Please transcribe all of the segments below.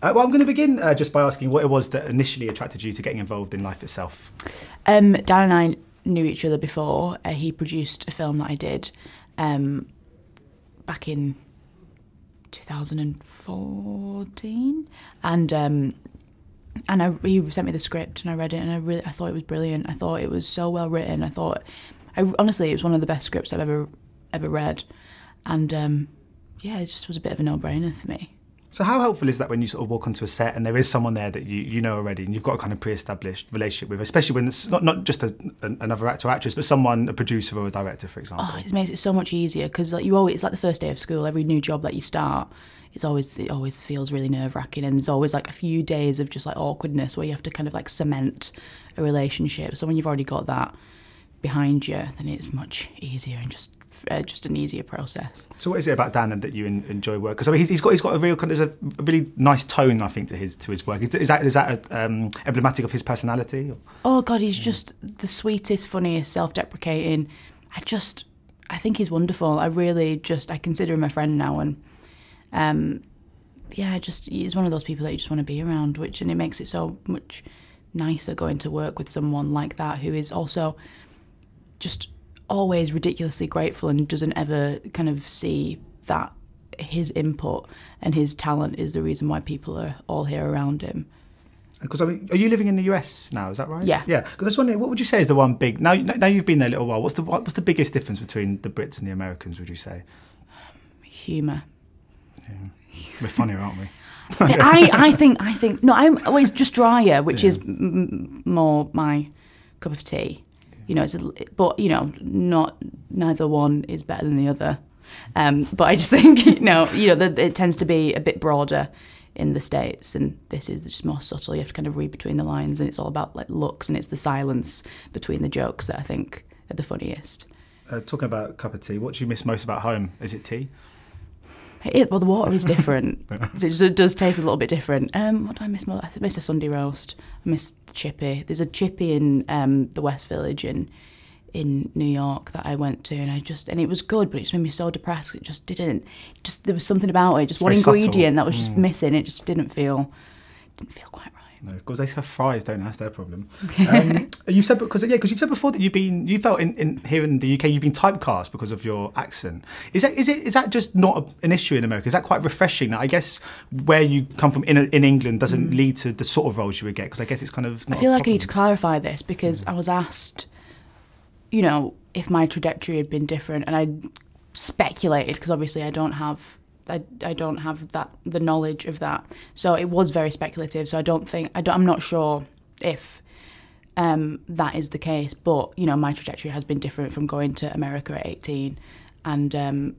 Well, I'm going to begin just by asking what it was that initially attracted you to getting involved in life itself. Dan and I knew each other before. He produced a film that I did back in 2014, and he sent me the script and I read it and I thought it was brilliant. I thought it was so well written. Honestly, it was one of the best scripts I've ever read, and it just was a bit of a no-brainer for me. So how helpful is that when you sort of walk onto a set and there is someone there that you know already and you've got a kind of pre-established relationship with, especially when it's not just another actor or actress, but someone, a producer or a director, for example? Oh, it makes it so much easier because it's like the first day of school. Every new job that you start, it always feels really nerve-wracking, and there's always like a few days of just like awkwardness where you have to kind of like cement a relationship. So when you've already got that behind you, then it's much easier and just an easier process. So what is it about Dan that you enjoy work? Because I mean, he's got a real there's a really nice tone, I think, to his work. Is that emblematic of his personality? Oh God, he's just the sweetest, funniest, self-deprecating. I think he's wonderful. I consider him a friend now, and he's one of those people that you just want to be around. And it makes it so much nicer going to work with someone like that who is also just always ridiculously grateful and doesn't ever kind of see that his input and his talent is the reason why people are all here around him. Because I mean, are you living in the US now? Is that right? Yeah. Yeah. Because I was wondering, what would you say is the one big? Now you've been there a little while. What's the biggest difference between the Brits and the Americans? Would you say? Humour. Yeah. We're funnier, aren't we? I think no. I'm always just drier, which is more my cup of tea. You know, neither one is better than the other. But I just think, it tends to be a bit broader in the States, and this is just more subtle. You have to kind of read between the lines, and it's all about like looks, and it's the silence between the jokes that I think are the funniest. Talking about a cup of tea, what do you miss most about home? Is it tea? Well, the water is different. It does taste a little bit different. What do I miss most? I miss a Sunday roast. I miss the chippy. There's a chippy in the West Village in New York that I went to, and it was good, but it just made me so depressed. It just didn't. There was something about it. Just one ingredient that was just missing. It just didn't feel quite right. No, because they have fries, don't they? That's their problem. You said because you've said before that you felt in here in the UK you've been typecast because of your accent. Is that just not an issue in America? Is that quite refreshing? I guess where you come from in England doesn't lead to the sort of roles you would get, because I guess it's kind of. Not I feel like I need to clarify this because I was asked, if my trajectory had been different, and I speculated because obviously I don't have the knowledge of that, so it was very speculative. So I'm not sure if that is the case, but my trajectory has been different from going to America at 18, and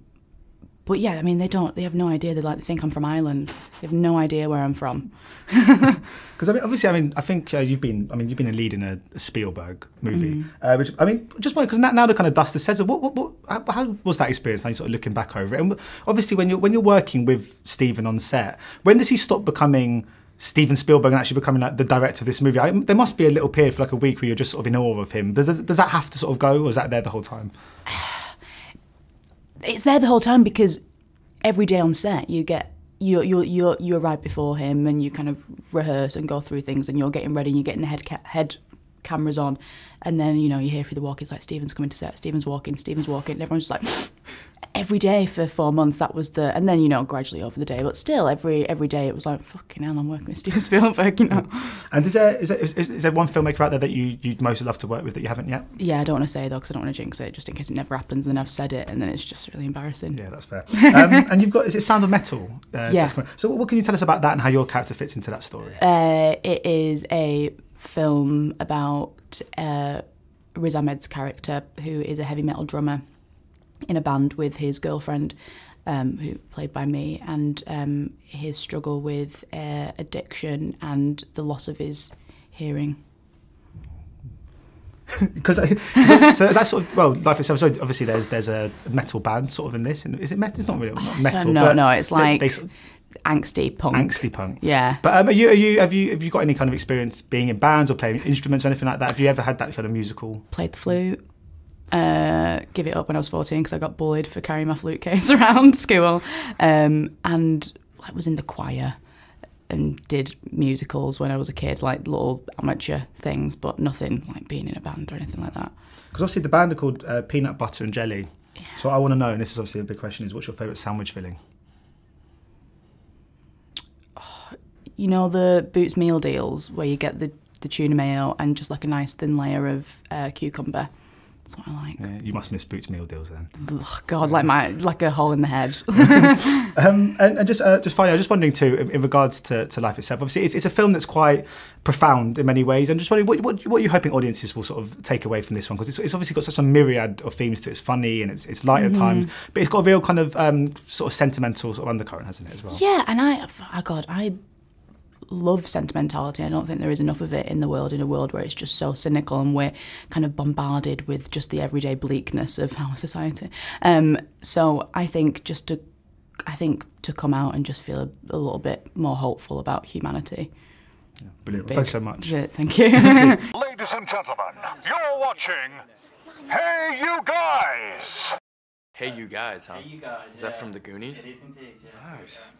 but yeah, I mean they have no idea. They think I'm from Ireland. They have no idea where I'm from. Because I think you've been a lead in a Spielberg movie, which just because now the kind of dust has settled. How was that experience? Now you're sort of looking back over it, and obviously when you're working with Steven on set, when does he stop becoming Steven Spielberg and actually becoming like the director of this movie? There must be a little period for like a week where you're just sort of in awe of him. Does that have to sort of go, or is that there the whole time? It's there the whole time because every day on set you arrive before him and you kind of rehearse and go through things and you're getting ready and you're getting the head cameras on, and then you hear through the walk-ins like Steven's coming to set, Steven's walking, and everyone's just like every day for 4 months that was and then gradually over the day, but still every day it was like fucking hell, I'm working with Steven Spielberg. And is there one filmmaker out there that you'd most love to work with that you haven't yet? Yeah, I don't want to say though because I don't want to jinx it just in case it never happens and then I've said it and then it's just really embarrassing. Yeah, that's fair. And you've got, is it Sound of Metal? Yeah. So what can you tell us about that and how your character fits into that story? It is a film about Riz Ahmed's character, who is a heavy metal drummer in a band with his girlfriend, who played by me, and his struggle with addiction and the loss of his hearing. So that's sort of, life itself. So obviously there's a metal band sort of in this, and is it metal? It's not really not metal. No, it's like they sort of, angsty punk. Yeah. But have you got any kind of experience being in bands or playing instruments or anything like that? Have you ever had that kind of musical? Played the flute. Give it up when I was 14 because I got bullied for carrying my flute case around school, and I was in the choir. and did musicals when I was a kid, like little amateur things, but nothing like being in a band or anything like that. Because obviously the band are called Peanut Butter and Jelly. Yeah. So I want to know, and this is obviously a big question, is what's your favourite sandwich filling? You know the Boots meal deals where you get the tuna mayo and just like a nice thin layer of cucumber. That's what I like. Yeah, you must miss Boots meal deals then. Ugh, God, like a hole in the head. And just finally, I was just wondering too, in regards to life itself. Obviously, it's a film that's quite profound in many ways. I'm just wondering what are you hoping audiences will sort of take away from this one, because it's obviously got such a myriad of themes to it. It's funny and it's light at times, but it's got a real kind of sort of sentimental sort of undercurrent, hasn't it, as well? Yeah, and I love sentimentality. I don't think there is enough of it in the world, in a world where it's just so cynical and we're kind of bombarded with just the everyday bleakness of our society. So I think to come out and just feel a little bit more hopeful about humanity. Yeah, brilliant. Well, thanks so much. Thank you. Ladies and gentlemen, you're watching Hey You Guys. Hey You Guys, huh? Hey, you guys. Is that from the Goonies? It is indeed, yeah. Nice.